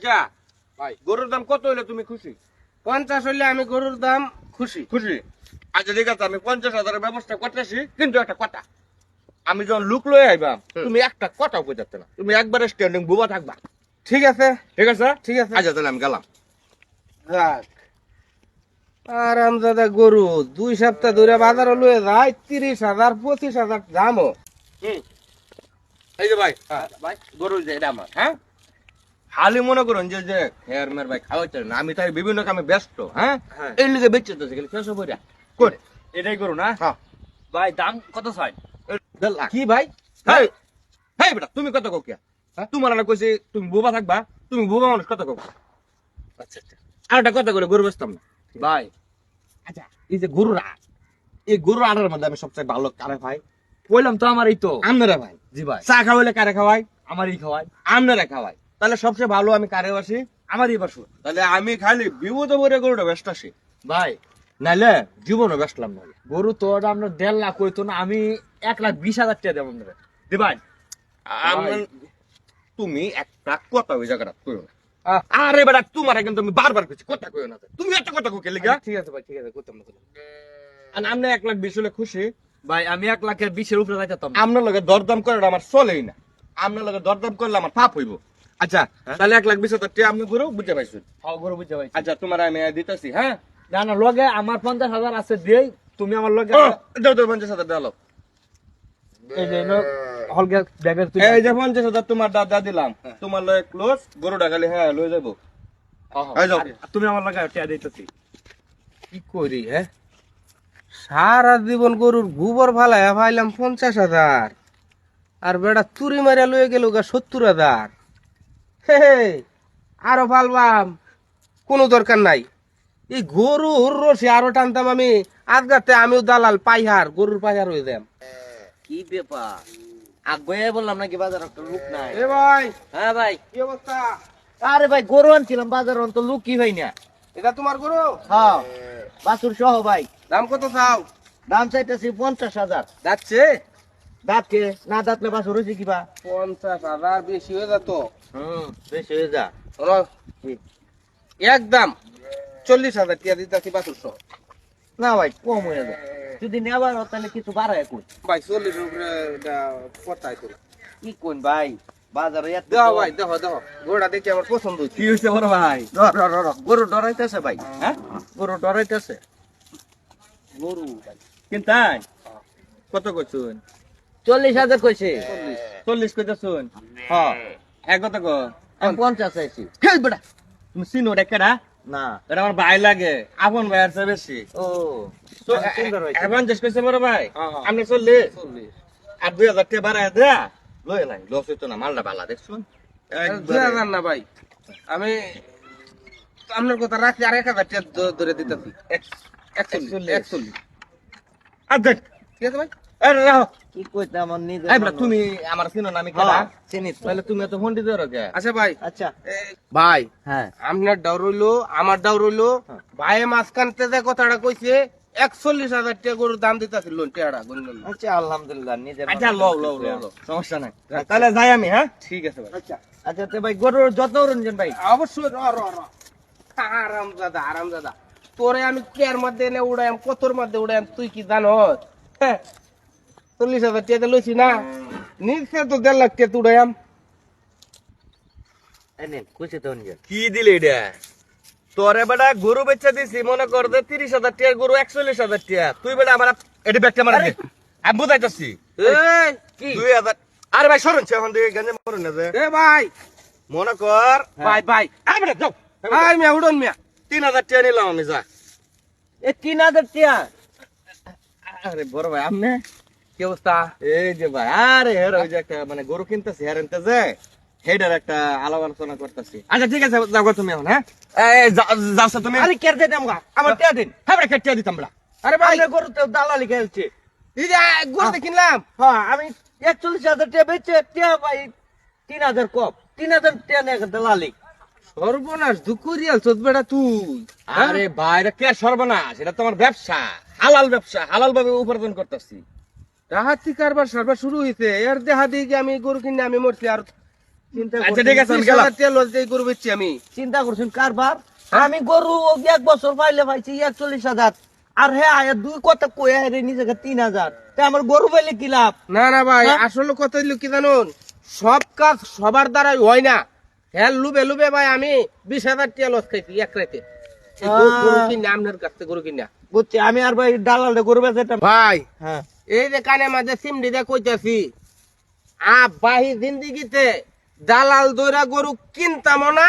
আচ্ছা ভাই গরুর দাম কত হইলে তুমি খুশি? 50 হইলে আমি গরুর দাম খুশি। খুশি? আচ্ছা ঠিক আছে, আমি 50,000-এর ব্যবস্থা করতেছি, কিন্তু একটা কথা, আমি যখন লুক লয়ে আইবাম তুমি একটা কথাও কইতে না, তুমি একবারে স্ট্যান্ডিং বুবা থাকবা। ঠিক আছে, ঠিক আছে? ঠিক আছে। আচ্ছা তাহলে আমি গেলাম। যাক, আরামজাদা গরু 2 সপ্তাহ ধরে বাজারে লয়ে যায় 30,000 25,000 দামও। এই যে ভাই, ভাই গরু যে এটা আমার, হ্যাঁ, খালি মনে করুন যে যে হেয়ার ভাই খাওয়াইতে না, আমি তাই বিভিন্ন কামে ব্যস্ত, হ্যাঁ, হ্যাঁ। এই লিগে বেঁচে তো গেলে শেষ হইরা কই এটাই করো না হ্যাঁ ভাই, দাম কত চাই? কি ভাই? হেই হেই বেটা, তুমি কত কও কিয়া? হ্যাঁ? তোমার না কইছি তুমি বোবা থাকবা, তুমি বোবা মানুষ কত কও? আচ্ছা আচ্ছা আর একটা কথা করে গরু বেচতাম না ভাই আচ্ছা। এই যে গরুর আড়, এই গরুর আড়ের মধ্যে আমি সবচেয়ে ভালো কারে ভাই? বললাম তো আমারই তো। আপনারা ভাই জি ভাই, চা খাওয়াইলে কারে খাওয়াই? আমারই খাওয়াই, আপনারা খাওয়াই, তাহলে সবচেয়ে ভালো আমি কারে বাসি? আমারই বাসু। তাহলে আমি খালি বিপদ করে গরুটা ব্যস্ত আসি, ভাই নাইলে জীবনও ব্যস্তলাম না। গরু তো ওটা আমরা 1.5 লাখ হইতো না, আমি 1,20,000 টাকা দেবো আপনারা। দি ভাই তুমি একটা কথা ওই জায়গাটা কইও না। আহ, আরে বেটা, তোমার কিন্তু আমি বারবার কইছি কথা কইও না, তুমি একটা কথা কইকে লিগা। ঠিক আছে ভাই, ঠিক আছে, করতাম না। আর আপনি 1,20,000 হলে খুশি? ভাই আমি 1,20,000 উপরে যাইতাম না। আপনার লগে দরদাম করাটা আমার চলেই না, আপনার লগে দরদাম করলে আমার পাপ হইব। আচ্ছা তাহলে 1,20,000 টাকা আপনি গরু বুঝতে পাইছেন? হ্যাঁ, গরু বুঝতে ভাই। আচ্ছা তোমার আমি দিতেছি, হ্যাঁ। না না, লগে আমার 50,000 আছে, দিই তুমি আমার লগে। দাও তো 50,000 দাও। এই যে হলগে ব্যাগের তুই। এই যে 50,000 তোমার দাদা দিলাম, তোমার লগে ক্লোজ, গরুটা খালি হ্যাঁ লয়ে যাবো। এই যাও। আর তুমি আমার লগে টাকা দিতেছি। কি করি হ্যাঁ, সারা জীবন গরুর গোবর ফালাইয়া পাইলাম 50,000, আর বেটা চুরি মারিয়া লয়ে গেল 70,000। হে হে, আরো ফালবাম, কোনো দরকার নাই। এই গরুর রসি আরো টানতাম আমি, আজগাতে আমিও দালাল পাইহার, গরুর পাইহার হয়ে যাম। কি ব্যাপার? আগে বললাম নাকি বাজার একটা লোক নাই? এ ভাই, হ্যাঁ ভাই। কি অবস্থা? আরে ভাই, গরু আনছিলাম বাজার, অন্ত লোক কি ভাই না? এটা তোমার গরু? হ্যাঁ, বাছুর সহ ভাই। দাম কত চাও? দাম চাইতেছি 50,000। যাচ্ছে দাঁতকে না দাঁতলে বাছুর হয়েছে কিবা? 50,000 বেশি হয়ে যেত। বেশি হয়ে যা। শোনো, একদম 40,000 টিয়া দিতেছি বাছুর সহ। না ভাই, কম হয়ে যায়। যদি নেবার হয় তাহলে কিছু বাড়ায় কই। ভাই 40 উপরে এটা পড়তাই তো। কি কোন ভাই, বাজারে এত দেখো কম। ভাই, দেখো দেখো, গরুটা দেখে আমার পছন্দ হচ্ছে। কি হইছে বড় ভাই? গরু ডরাইতেছে ভাই। হ্যাঁ, গরু ডরাইতেছে। গরু ভাই কিনতাই কত কইছুন? 40,000 কইছে। 40 কইতাছুন? হ্যাঁ, এক কথা কো, আমি 50 চাইছি। হেই বেটা, তুমি চিনো ডেকেডা? না। এটা আমার ভাই লাগে, আপন ভাই আছে বেশি। ও, তো সুন্দর হয়েছে। এখন চেষ্টা করছে বড় ভাই, হ্যাঁ, হ্যাঁ। আপনি 40 40। আর 2,000 টাকা বাড়ায় দেয়া লই নাই, লস হইতো না, মালটা ভালো দেখছুন। 2,000 না ভাই, আমি আপনার কথা রাখি আর 1,000 টিয়া ধরে দিতেছি। 41। আর দেখ, ঠিক আছে ভাই? আরে রাখো। কি কইতে আমার নিজে এই বেটা, তুমি আমার চিনো না, আমি কেডা? হ্যাঁ, চিনি তো। তাহলে তুমি এত ফোন দিতে পারো কে? আচ্ছা ভাই, আচ্ছা। ভাই হ্যাঁ, আপনার ডাউ রইলো, আমার ডাউ রইলো। ভাই মাঝখানতে যে কথাটা কইছে 41,000 টাকা গরুর দাম দিতেছি, লোন টিয়াটা গুনলেন না। আচ্ছা, আলহামদুলিল্লাহ নিজের আচ্ছা মতো লও লও করতেছি। লও লও, সমস্যা নাই। তাহলে যাই আমি, হ্যাঁ? ঠিক আছে ভাই। আচ্ছা আচ্ছা, তো ভাই গরুর যত্ন রঞ্জন ভাই। অবশ্যই আরামজাদা, আরামজাদা, তোরে আমি কেয়ার মধ্যে এনে উড়াইম, কতর মধ্যে উড়াইম, তুই কি জানোস? হ্যাঁ, 40,000 টাকা লইছি না, নিচে তো 1.5 লাখ টাকা উড়াইম। এনেন খুশি তো রঞ্জন। কি দিলে এটা? তোরে বেটা গরু বেচা দিছি, মনে কর যে 30,000 টাকার গরু 41,000 টাকা। তুই বেটা আমার এটা ব্যাগটা মারা দে। আমি বুঝাইতাছি। এই কি 2,000। আরে ভাই সরুন, এখন দিকে গঞ্জে মরুন না যে। এ ভাই, মনে কর, ভাই ভাই, আরে বেটা যাও। ভাই মিয়া উড়ন মিয়া। 3,000 টাকা নিলাম আমি, যা। এ 3,000 টাকা? আরে বড় ভাই আপনি কি অবস্থা? এই যে ভাই, আরে হের ওই যে একটা মানে গরু কিনতেছি, হের এনতে যে হেডার একটা আলাপ আলোচনা করতেছি। আচ্ছা ঠিক আছে, যাও গো তুমি এখন, হ্যাঁ? এই যাও তুমি। আরে কেটে দেন আমগা, আমার টাকা দিন। হ্যাঁ বেটা, কেটে দিতাম বেটা। আরে ভাই, আরে গরু তো দালালি খেলছে। এই যে গরুতে কিনলাম, হ্যাঁ, আমি 41,000 টাকা বেচে টাকা ভাই 3,000 কম। 3,000 টাকা নিয়ে দালালি। সর্বনাশ দুকুরিয়াল চোদ বেটা তুই। আরে ভাই, এটা কে সর্বনাশ? এটা তোমার ব্যবসা, হালাল ব্যবসা, হালাল ভাবে উপার্জন করতেছি। ডাহাতি কারবার সারবার শুরু হয়েছে, এর দেহা দিয়ে আমি গরু কিনে আমি মরছি, আর চিন্তা আচ্ছা করছেন- ঠিক আছে আমি গেলাম। 20,000 টাকা লস দিয়ে গরু বেচছি আমি। চিন্তা করছেন কারবার আমি গরু 1 বছর পাইলে পাইছি 41,000 আর হ্যাঁ আয়া 2 কথা কয়ে রে নিজেকে 3,000 তা আমার গরু পাইলে কি লাভ? না না ভাই, হ্যাঁ? আসলে কথা হইলো কি জানুন, সব কাজ সবার দ্বারাই হয় না। হ্যাঁ লুবে লুবে ভাই আমি 20,000 টাকা লস খাইছি এক রাতে। এই গরু কিনে আপনার কাছ থেকে গরু কিনা বুঝছি আমি আর ভাই দালালটা গরু বেচে ভাই, হ্যাঁ এই যে কানে মাঝে সিমডি দিয়ে কইতাছি, বাহি জিন্দিগিতে দালাল দইরা গরু কিনতাম না।